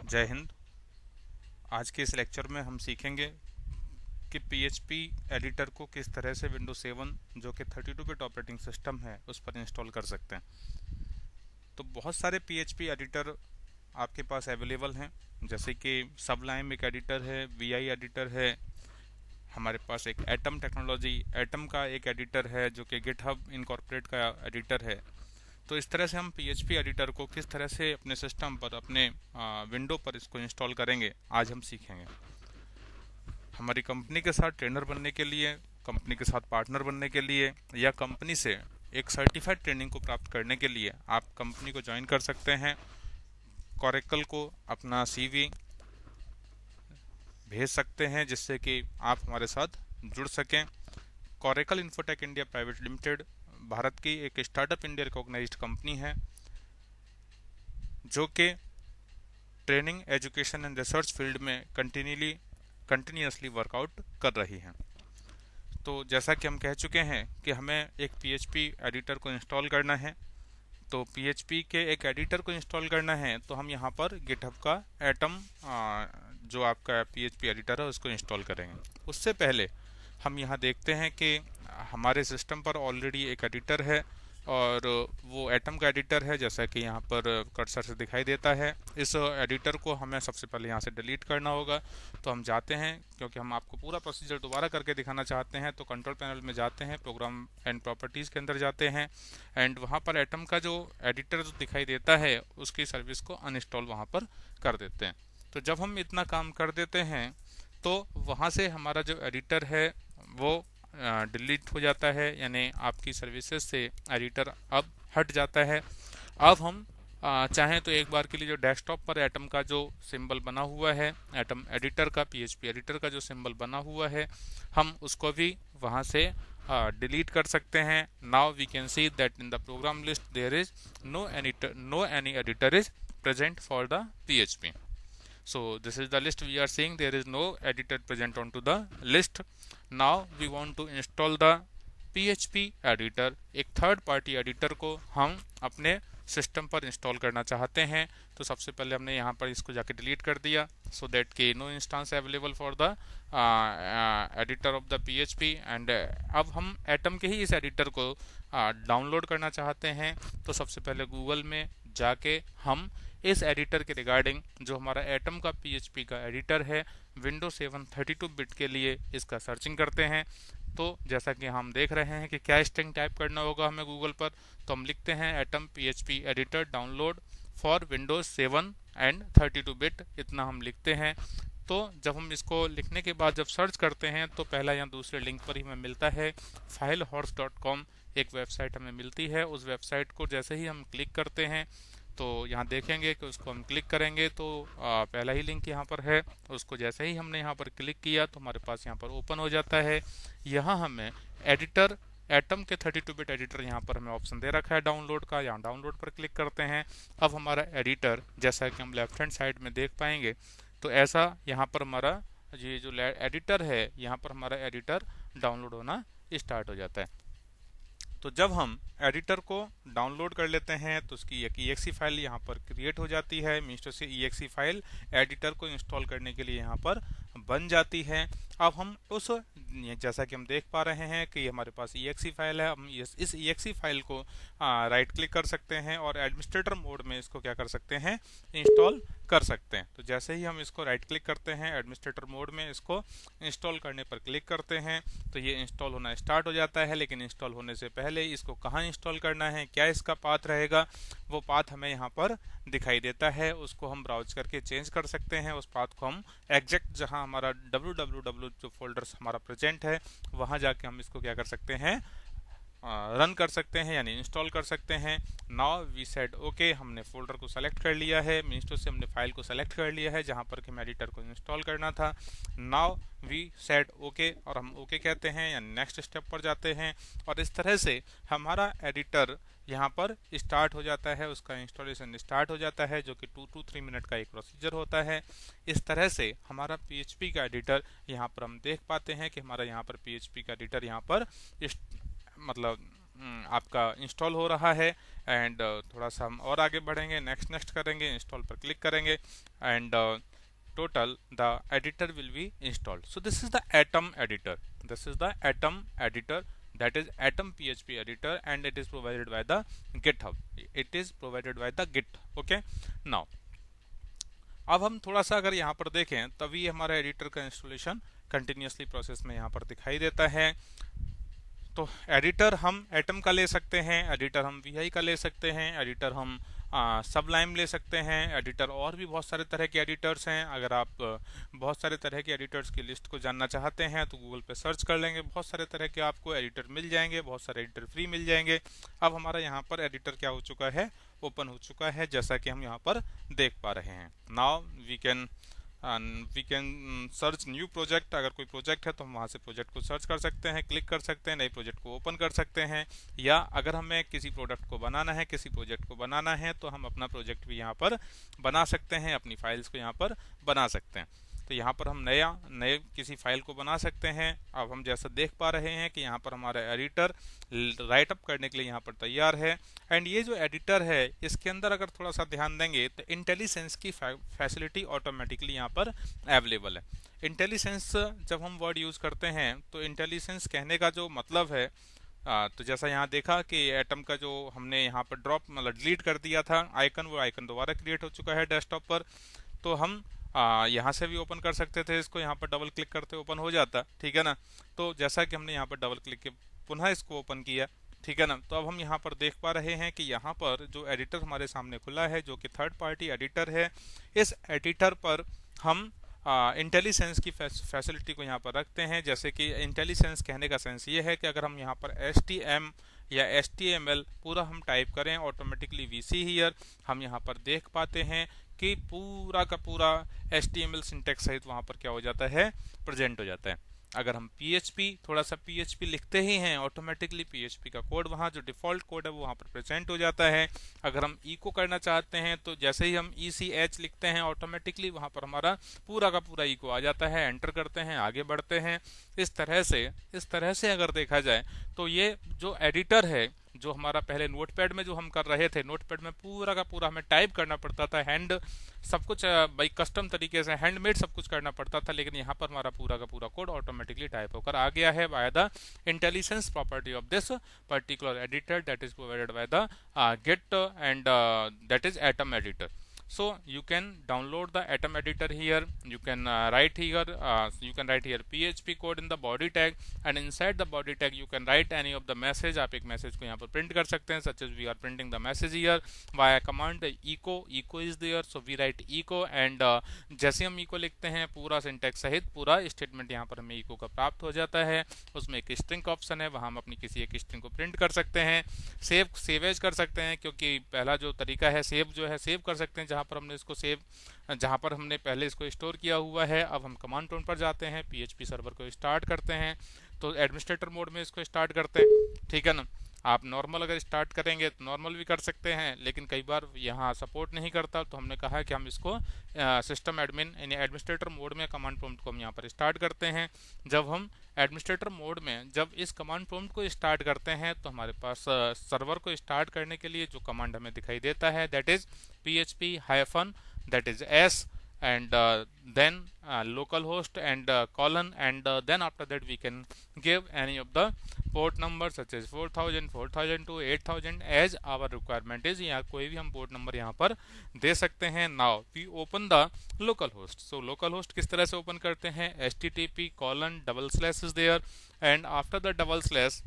जय हिंद। आज के इस लेक्चर में हम सीखेंगे कि PHP एडिटर को किस तरह से विंडोज 7 जो कि 32 बिट ऑपरेटिंग सिस्टम है उस पर इंस्टॉल कर सकते हैं। तो बहुत सारे PHP एडिटर आपके पास अवेलेबल हैं, जैसे कि सबलाइम एक एडिटर है, VI एडिटर है, हमारे पास एक एटम टेक्नोलॉजी एटम का एक एडिटर है जो कि गिटहब इनकॉर्पोरेट का एडिटर है। तो इस तरह से हम PHP एडिटर को किस तरह से अपने सिस्टम पर, अपने विंडो पर इसको इंस्टॉल करेंगे, आज हम सीखेंगे। हमारी कंपनी के साथ ट्रेनर बनने के लिए, कंपनी के साथ पार्टनर बनने के लिए या कंपनी से एक सर्टिफाइड ट्रेनिंग को प्राप्त करने के लिए आप कंपनी को ज्वाइन कर सकते हैं। कोरेकल को अपना CV भेज सकते हैं जिससे कि आप हमारे साथ जुड़ सकें। Coracle infotech India private limited Bharat की एक स्टार्टअप इंडिया रिकॉग्नाइज्ड कंपनी है जो कि training, education and research field में कंटिन्यूअसली वर्कआउट कर रही है। तो जैसा कि हम कह चुके हैं कि हमें एक PHP एडिटर को इंस्टॉल करना है, तो PHP के एक एडिटर को इंस्टॉल करना है तो हम यहाँ पर गिटहब का एटम जो आपका PHP एडिटर है उसको इंस्टॉल करेंगे। उससे पहले हम यहाँ देखते हैं कि हमारे सिस्टम पर ऑलरेडी एक एडिटर है और वो एटम का एडिटर है, जैसा कि यहाँ पर कर्सर से दिखाई देता है। इस एडिटर को हमें सबसे पहले यहाँ से डिलीट करना होगा। तो हम जाते हैं, क्योंकि हम आपको पूरा प्रोसीजर दोबारा करके दिखाना चाहते हैं, तो कंट्रोल पैनल में जाते हैं, प्रोग्राम एंड प्रॉपर्टीज़ के अंदर जाते हैं एंड वहाँ पर एटम का जो एडिटर जो दिखाई देता है उसकी सर्विस को अनइंस्टॉल वहाँ पर कर देते हैं। तो जब हम इतना काम कर देते हैं तो वहाँ से हमारा जो एडिटर है वो डिलीट हो जाता है, यानी आपकी सर्विसेज से एडिटर अब हट जाता है। अब हम चाहें तो एक बार के लिए जो डेस्कटॉप पर एटम का जो सिंबल बना हुआ है, एटम एडिटर का, PHP एडिटर का जो सिंबल बना हुआ है, हम उसको भी वहाँ से डिलीट कर सकते हैं। Now we can see that in the program list there is no any editor is present for the PHP. So this is the list we are seeing. There is no editor present onto the list. Now we want to install the PHP editor. एक third party editor को हम अपने system पर install करना चाहते हैं। तो सबसे पहले हमने यहाँ पर इसको जाके डिलीट कर दिया, सो दैट कि no instance available for the editor of the PHP। And अब हम एटम के ही इस एडिटर को डाउनलोड करना चाहते हैं। तो सबसे पहले गूगल में जाके हम इस एडिटर के रिगार्डिंग, जो हमारा एटम का PHP का एडिटर है विंडोज 7 32 बिट के लिए, इसका सर्चिंग करते हैं। तो जैसा कि हम देख रहे हैं कि क्या स्ट्रिंग टाइप करना होगा हमें गूगल पर, तो हम लिखते हैं atom PHP editor download for Windows 7 and 32 bit, इतना हम लिखते हैं। तो जब हम इसको लिखने के बाद जब सर्च करते हैं तो पहला या दूसरे लिंक पर ही हमें मिलता है filehorse.com, एक वेबसाइट हमें मिलती है। उस वेबसाइट को जैसे ही हम क्लिक करते हैं तो यहाँ देखेंगे कि उसको हम क्लिक करेंगे तो पहला ही लिंक यहाँ पर है। उसको जैसे ही हमने यहाँ पर क्लिक किया तो हमारे पास यहाँ पर ओपन हो जाता है। यहाँ हमें एडिटर, एटम के 32 बिट एडिटर यहाँ पर हमें ऑप्शन दे रखा है डाउनलोड का। यहाँ डाउनलोड पर क्लिक करते हैं। अब हमारा एडिटर, जैसा कि हम लेफ्ट हैंड साइड में देख पाएंगे, तो ऐसा यहाँ पर हमारा ये जो एडिटर है, यहाँ पर हमारा एडिटर डाउनलोड होना स्टार्ट हो जाता है। तो जब हम एडिटर को डाउनलोड कर लेते हैं तो उसकी एक EXE फाइल यहाँ पर क्रिएट हो जाती है। मीन्स से EXE फाइल एडिटर को इंस्टॉल करने के लिए यहाँ पर बन जाती है। अब हम उस, जैसा कि हम देख पा रहे हैं कि हमारे पास EXE फाइल है, हम इस EXE फाइल को राइट क्लिक कर सकते हैं और एडमिनिस्ट्रेटर मोड में इसको क्या कर सकते हैं, इंस्टॉल कर सकते हैं। तो जैसे ही हम इसको राइट क्लिक करते हैं, एडमिनिस्ट्रेटर मोड में इसको इंस्टॉल करने पर क्लिक करते हैं तो ये इंस्टॉल होना स्टार्ट हो जाता है। लेकिन इंस्टॉल होने से पहले इसको कहाँ इंस्टॉल करना है, क्या इसका पाथ रहेगा, वो पाथ हमें यहाँ पर दिखाई देता है। उसको हम ब्राउज करके चेंज कर सकते हैं। उस पाथ को हम एग्जैक्ट जहाँ हमारा www जो फोल्डर्स हमारा प्रेजेंट है वहाँ जाके हम इसको क्या कर सकते हैं, रन कर सकते हैं, यानी इंस्टॉल कर सकते हैं। नाउ वी सेड ओके, हमने फोल्डर को सेलेक्ट कर लिया है, मीन्स से हमने फाइल को सेलेक्ट कर लिया है जहां पर कि हम एडिटर को इंस्टॉल करना था। नाउ वी सेड ओके, और हम ओके कहते हैं, यानी नेक्स्ट स्टेप पर जाते हैं। और इस तरह से हमारा एडिटर यहाँ पर स्टार्ट हो जाता है, उसका इंस्टॉलेशन स्टार्ट हो जाता है, जो कि 2 to 3 मिनट का एक प्रोसीजर होता है। इस तरह से हमारा PHP का एडिटर यहाँ पर हम देख पाते हैं कि हमारा यहाँ पर PHP का एडिटर यहाँ पर मतलब आपका इंस्टॉल हो रहा है। एंड थोड़ा सा हम और आगे बढ़ेंगे, नेक्स्ट नेक्स्ट करेंगे, इंस्टॉल पर क्लिक करेंगे and total the editor will be installed. So this is the atom editor, this is the atom editor, that is atom php editor, and it is provided by the github, it is provided by the git. Okay, now अब हम थोड़ा सा अगर यहाँ पर देखें तभी हमारा एडिटर का इंस्टॉलेशन कंटिन्यूसली प्रोसेस में यहाँ पर दिखाई देता है। तो एडिटर हम एटम का ले सकते हैं, एडिटर हम वी का ले सकते हैं, एडिटर हम सबलाइम ले सकते हैं, एडिटर और भी बहुत सारे तरह के एडिटर्स हैं। अगर आप बहुत सारे तरह के एडिटर्स की लिस्ट को जानना चाहते हैं तो गूगल पे सर्च कर लेंगे, बहुत सारे तरह के आपको एडिटर मिल जाएंगे, बहुत सारे एडिटर फ्री मिल जाएंगे। अब हमारा यहाँ पर एडिटर क्या हो चुका है, ओपन हो चुका है, जैसा कि हम यहाँ पर देख पा रहे हैं। Now we can search new project. अगर कोई प्रोजेक्ट है तो हम वहाँ से प्रोजेक्ट को सर्च कर सकते हैं, क्लिक कर सकते हैं, नए प्रोजेक्ट को ओपन कर सकते हैं, या अगर हमें किसी प्रोडक्ट को बनाना है, किसी प्रोजेक्ट को बनाना है तो हम अपना प्रोजेक्ट भी यहाँ पर बना सकते हैं, अपनी फाइल्स को यहाँ पर बना सकते हैं। तो यहाँ पर हम नए किसी फाइल को बना सकते हैं। अब हम जैसा देख पा रहे हैं कि यहाँ पर हमारा एडिटर राइट अप करने के लिए यहाँ पर तैयार है। एंड ये जो एडिटर है इसके अंदर अगर थोड़ा सा ध्यान देंगे तो इंटेलिसेंस की फैसिलिटी ऑटोमेटिकली यहाँ पर अवेलेबल है। इंटेलिसेंस जब हम वर्ड यूज़ करते हैं तो इंटेलिसेंस कहने का जो मतलब है, तो जैसा यहाँ देखा कि एटम का जो हमने यहाँ पर ड्रॉप मतलब डिलीट कर दिया था आइकन, वो आइकन दोबारा क्रिएट हो चुका है डेस्कटॉप पर। तो हम यहाँ से भी ओपन कर सकते थे इसको, यहाँ पर डबल क्लिक करते ओपन हो जाता, ठीक है ना। तो जैसा कि हमने यहाँ पर डबल क्लिक के पुनः इसको ओपन किया, ठीक है ना। तो अब हम यहाँ पर देख पा रहे हैं कि यहाँ पर जो एडिटर हमारे सामने खुला है जो कि थर्ड पार्टी एडिटर है, इस एडिटर पर हम इंटेलिसेंस की फैसिलिटी को यहाँ पर रखते हैं। जैसे कि इंटेलिसेंस कहने का सेंस ये है कि अगर हम यहाँ पर HTML या HTML पूरा हम टाइप करें, ऑटोमेटिकली वी सी हियर हम यहाँ पर देख पाते हैं कि पूरा का पूरा HTML सिंटेक्स सहित वहाँ पर क्या हो जाता है, प्रेजेंट हो जाता है। अगर हम PHP थोड़ा सा PHP लिखते ही हैं, ऑटोमेटिकली PHP का कोड वहाँ जो डिफ़ॉल्ट कोड है वो वहाँ पर प्रेजेंट हो जाता है। अगर हम इको करना चाहते हैं तो जैसे ही हम ECH लिखते हैं ऑटोमेटिकली वहाँ पर हमारा पूरा का पूरा इको आ जाता है। एंटर करते हैं, आगे बढ़ते हैं। इस तरह से अगर देखा जाए तो ये जो एडिटर है, जो हमारा पहले नोटपैड में जो हम कर रहे थे, नोटपैड में पूरा का पूरा हमें टाइप करना पड़ता था, हैंड सब कुछ बाई कस्टम तरीके से हैंडमेड सब कुछ करना पड़ता था, लेकिन यहाँ पर हमारा पूरा का पूरा कोड ऑटोमेटिकली टाइप होकर आ गया है by the intelligence property of this particular editor that is provided by the Git and that is Atom editor. So you can download the atom editor here. You can write here PHP code in the body tag, and inside the body tag you can write any of the message. आप एक message को यहाँ पर print कर सकते हैं, such as we are printing the message here via command echo is there, so we write echo, and जैसे हम echo लिखते हैं पूरा सिंटेक्स सहित पूरा स्टेटमेंट यहाँ पर हमें echo का प्राप्त हो जाता है। उसमें एक स्ट्रिंग का ऑप्शन है, वहाँ हम अपनी किसी एक स्ट्रिंग को प्रिंट कर सकते हैं, सेवेज कर सकते हैं, क्योंकि पहला जो तरीका है सेव जो है सेव कर सकते हैं जहाँ पर हमने इसको जहाँ पर हमने पहले इसको स्टोर किया हुआ है। अब हम कमांड प्रॉम्प्ट पर जाते हैं, PHP सर्वर को स्टार्ट करते हैं, तो एडमिनिस्ट्रेटर मोड में इसको स्टार्ट करते हैं, ठीक है ना। आप नॉर्मल अगर स्टार्ट करेंगे तो नॉर्मल भी कर सकते हैं, लेकिन कई बार यहाँ सपोर्ट नहीं करता, तो हमने कहा है कि हम इसको सिस्टम एडमिन यानी एडमिनिस्ट्रेटर मोड में कमांड प्रॉम्प्ट को हम यहाँ पर स्टार्ट करते हैं। जब हम एडमिनिस्ट्रेटर मोड में जब इस कमांड प्रॉम्प्ट को स्टार्ट करते हैं तो हमारे पास सर्वर को स्टार्ट करने के लिए जो कमांड हमें दिखाई देता है that is php- that is s and then localhost and colon, and then after that we can give any of the port number such as 4000 4002 8000 as our requirement is, या कोई भी हम पोर्ट नंबर यहाँ पर दे सकते हैं। Now we open the localhost. So localhost किस तरह से ओपन करते हैं, http:// is there, and after the double slash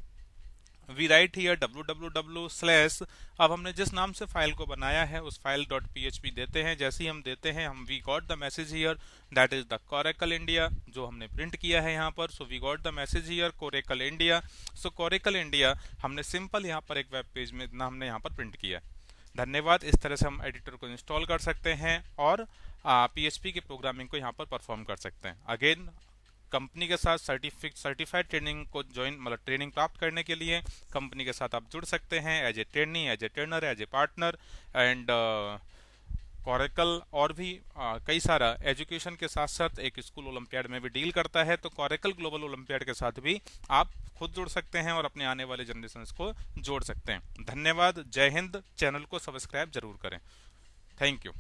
we write here www/ अब हमने जिस नाम से फाइल को बनाया है उस फाइल .php देते हैं। जैसे ही हम देते हैं हम we got the message here that is the Korekal India, जो हमने प्रिंट किया है यहाँ पर। So we got the message here Korekal India. So Korekal India हमने सिंपल यहाँ पर एक वेब पेज में इतना हमने यहाँ पर प्रिंट किया। धन्यवाद। इस तरह से हम एडिटर को इंस्टॉल कर सकते हैं और PHP की प्रोग्रामिंग को यहाँ पर परफॉर्म कर सकते हैं। अगेन कंपनी के साथ सर्टिफाइड ट्रेनिंग को ज्वाइन मतलब ट्रेनिंग प्राप्त करने के लिए कंपनी के साथ आप जुड़ सकते हैं as a trainee, as a trainer, as a partner, and Korekal और भी कई सारा एजुकेशन के साथ साथ एक स्कूल ओलंपियाड में भी डील करता है, तो कोरेकल ग्लोबल ओलंपियाड के साथ भी आप खुद जुड़ सकते हैं और अपने आने वाले जनरेशन को जोड़ सकते हैं। धन्यवाद, जय हिंद। चैनल को सब्सक्राइब जरूर करें। Thank you.